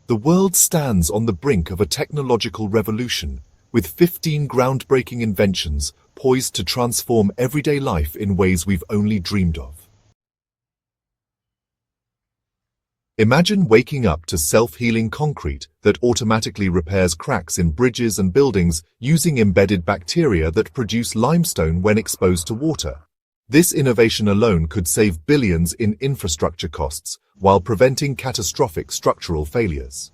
The world stands on the brink of a technological revolution, with 15 groundbreaking inventions poised to transform everyday life in ways we've only dreamed of. Imagine waking up to self-healing concrete that automatically repairs cracks in bridges and buildings using embedded bacteria that produce limestone when exposed to water. This innovation alone could save billions in infrastructure costs while preventing catastrophic structural failures.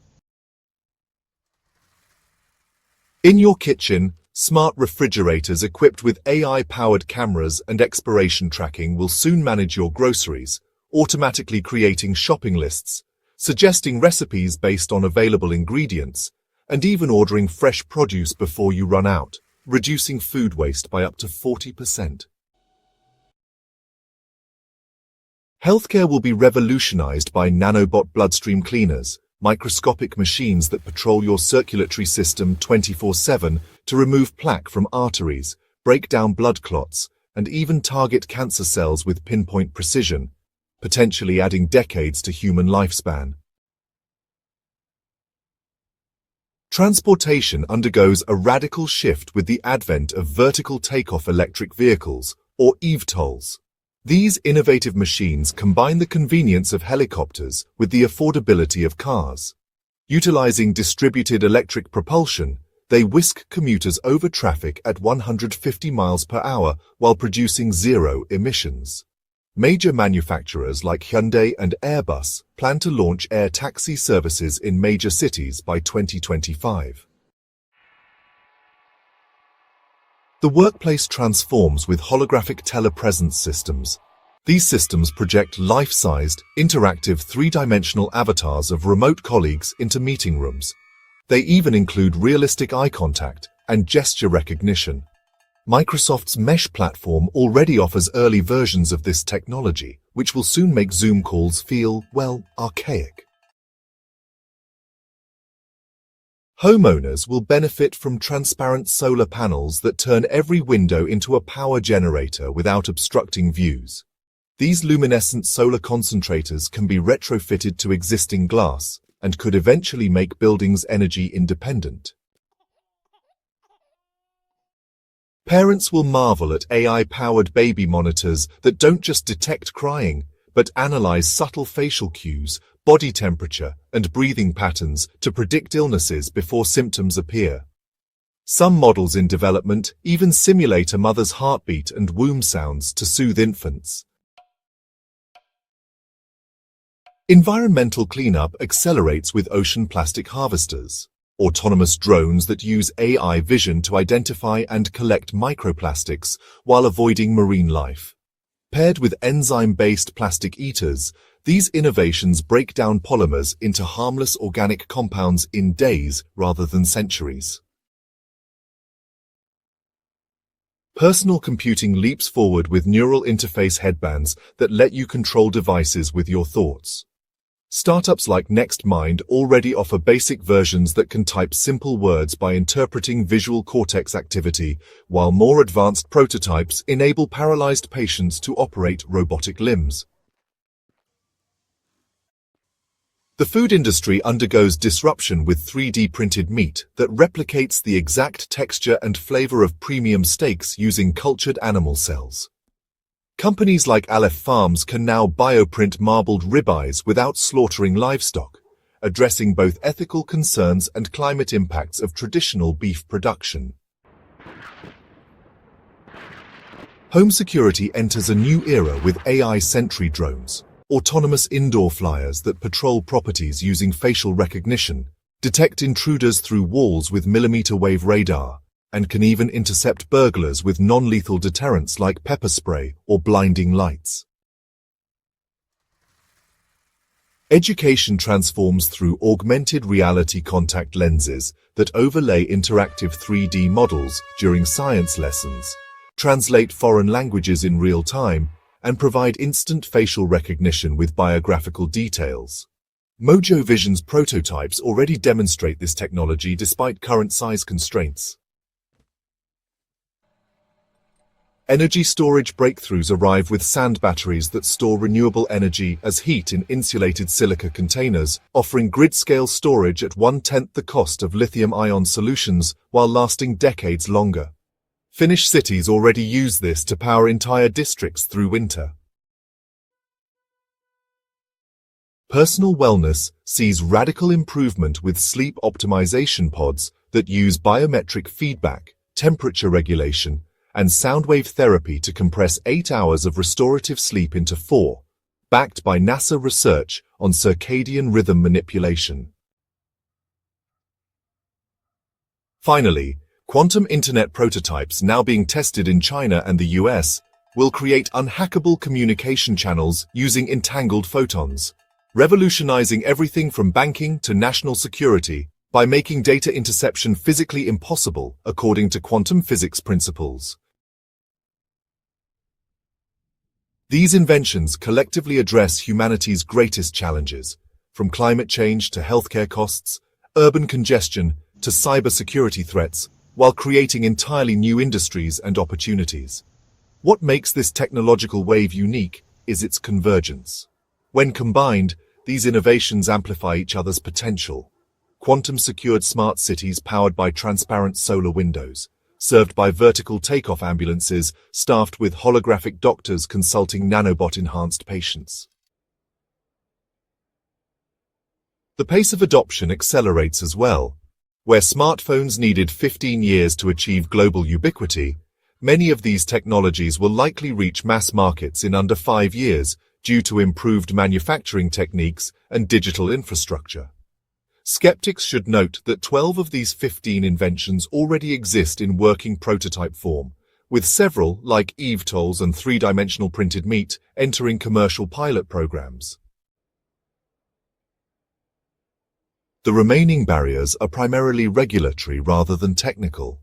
In your kitchen, smart refrigerators equipped with AI-powered cameras and expiration tracking will soon manage your groceries, automatically creating shopping lists, suggesting recipes based on available ingredients, and even ordering fresh produce before you run out, reducing food waste by up to 40%. Healthcare will be revolutionized by nanobot bloodstream cleaners, microscopic machines that patrol your circulatory system 24/7 to remove plaque from arteries, break down blood clots, and even target cancer cells with pinpoint precision, potentially adding decades to human lifespan. Transportation undergoes a radical shift with the advent of vertical takeoff electric vehicles, or eVTOLs. These innovative machines combine the convenience of helicopters with the affordability of cars. Utilizing distributed electric propulsion, they whisk commuters over traffic at 150 miles per hour while producing zero emissions. Major manufacturers like Hyundai and Airbus plan to launch air taxi services in major cities by 2025. The workplace transforms with holographic telepresence systems. These systems project life-sized, interactive three-dimensional avatars of remote colleagues into meeting rooms. They even include realistic eye contact and gesture recognition. Microsoft's Mesh platform already offers early versions of this technology, which will soon make Zoom calls feel, well, archaic. Homeowners will benefit from transparent solar panels that turn every window into a power generator without obstructing views. These luminescent solar concentrators can be retrofitted to existing glass and could eventually make buildings energy independent. Parents will marvel at AI-powered baby monitors that don't just detect crying, but analyze subtle facial cues, body temperature, and breathing patterns to predict illnesses before symptoms appear. Some models in development even simulate a mother's heartbeat and womb sounds to soothe infants. Environmental cleanup accelerates with ocean plastic harvesters, autonomous drones that use AI vision to identify and collect microplastics while avoiding marine life. Paired with enzyme-based plastic eaters, these innovations break down polymers into harmless organic compounds in days rather than centuries. Personal computing leaps forward with neural interface headbands that let you control devices with your thoughts. Startups like NextMind already offer basic versions that can type simple words by interpreting visual cortex activity, while more advanced prototypes enable paralyzed patients to operate robotic limbs. The food industry undergoes disruption with 3D printed meat that replicates the exact texture and flavor of premium steaks using cultured animal cells. Companies like Aleph Farms can now bioprint marbled ribeyes without slaughtering livestock, addressing both ethical concerns and climate impacts of traditional beef production. Home security enters a new era with AI Sentry Drones, autonomous indoor flyers that patrol properties using facial recognition, detect intruders through walls with millimeter-wave radar, and can even intercept burglars with non-lethal deterrents like pepper spray or blinding lights. Education transforms through augmented reality contact lenses that overlay interactive 3D models during science lessons, translate foreign languages in real time, and provide instant facial recognition with biographical details. Mojo Vision's prototypes already demonstrate this technology despite current size constraints. Energy storage breakthroughs arrive with sand batteries that store renewable energy as heat in insulated silica containers, offering grid-scale storage at 1/10 the cost of lithium-ion solutions while lasting decades longer. Finnish cities already use this to power entire districts through winter. Personal wellness sees radical improvement with sleep optimization pods that use biometric feedback, temperature regulation, and sound wave therapy to compress 8 hours of restorative sleep into 4, backed by NASA research on circadian rhythm manipulation. Finally, quantum internet prototypes now being tested in China and the US will create unhackable communication channels using entangled photons, revolutionizing everything from banking to national security by making data interception physically impossible according to quantum physics principles. These inventions collectively address humanity's greatest challenges, from climate change to healthcare costs, urban congestion to cybersecurity threats, while creating entirely new industries and opportunities. What makes this technological wave unique is its convergence. When combined, these innovations amplify each other's potential. Quantum-secured smart cities powered by transparent solar windows, served by vertical takeoff ambulances staffed with holographic doctors consulting nanobot-enhanced patients. The pace of adoption accelerates as well. Where smartphones needed 15 years to achieve global ubiquity, many of these technologies will likely reach mass markets in under 5 years due to improved manufacturing techniques and digital infrastructure. Skeptics should note that 12 of these 15 inventions already exist in working prototype form, with several, like eVTOLs and three-dimensional printed meat, entering commercial pilot programs. The remaining barriers are primarily regulatory rather than technical.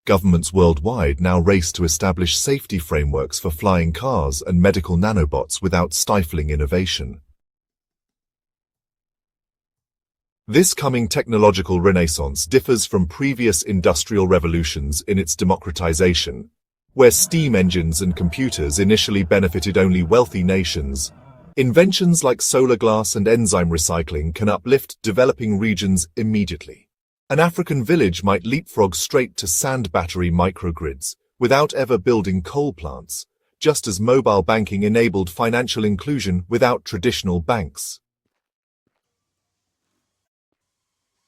Governments worldwide now race to establish safety frameworks for flying cars and medical nanobots without stifling innovation. This coming technological renaissance differs from previous industrial revolutions in its democratization, where steam engines and computers initially benefited only wealthy nations. Inventions like solar glass and enzyme recycling can uplift developing regions immediately. An African village might leapfrog straight to sand battery microgrids without ever building coal plants, just as mobile banking enabled financial inclusion without traditional banks.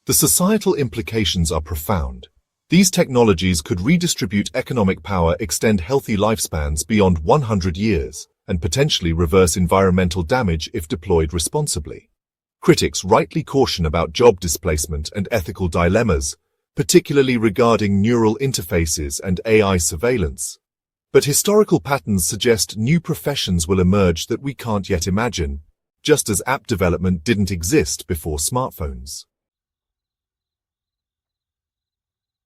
The societal implications are profound. These technologies could redistribute economic power, extend healthy lifespans beyond 100 years, and potentially reverse environmental damage if deployed responsibly. Critics rightly caution about job displacement and ethical dilemmas, particularly regarding neural interfaces and AI surveillance. But historical patterns suggest new professions will emerge that we can't yet imagine, just as app development didn't exist before smartphones.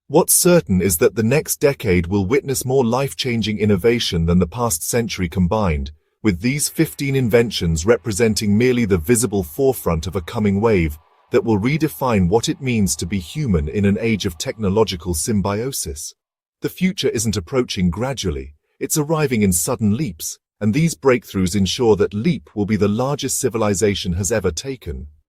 What's certain is that the next decade will witness more life-changing innovation than the past century combined, with these 15 inventions representing merely the visible forefront of a coming wave that will redefine what it means to be human in an age of technological symbiosis. The future isn't approaching gradually, it's arriving in sudden leaps, and these breakthroughs ensure that leap will be the largest civilization has ever taken.